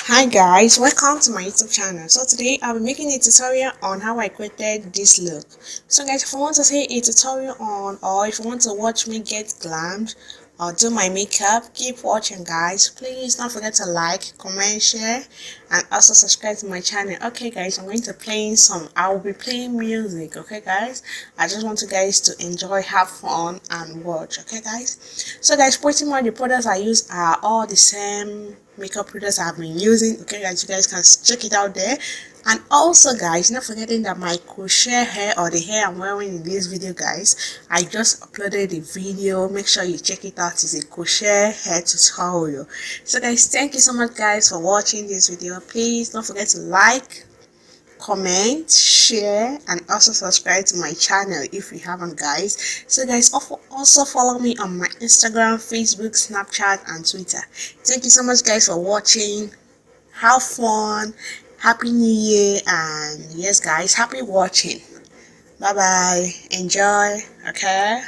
Hi guys, welcome to my YouTube channel. So today I'll be making a tutorial on how I created this look. So guys, if you want to see a tutorial on, or if you want to watch me get glammed or do my makeup, keep watching guys. Please don't forget to like, comment, share, and also subscribe to my channel. Okay guys, I'm going to I will be playing music. Okay guys, I just want you guys to enjoy, have fun, and watch. Okay guys, so guys, pretty much the products I use are all the same makeup products I've been using. Okay guys, you guys can check it out there. And also guys, not forgetting that my crochet hair, or the hair I'm wearing in this video guys, I just uploaded the video. Make sure you check it out. It's a crochet hair tutorial. So guys, thank you so much guys for watching this video. Please don't forget to like, comment, share, and also subscribe to my channel if you haven't guys. So guys, also follow me on my Instagram, Facebook, Snapchat, and Twitter. Thank you so much guys for watching. Have fun, happy new year, and yes guys, happy watching. Bye bye, enjoy. Okay.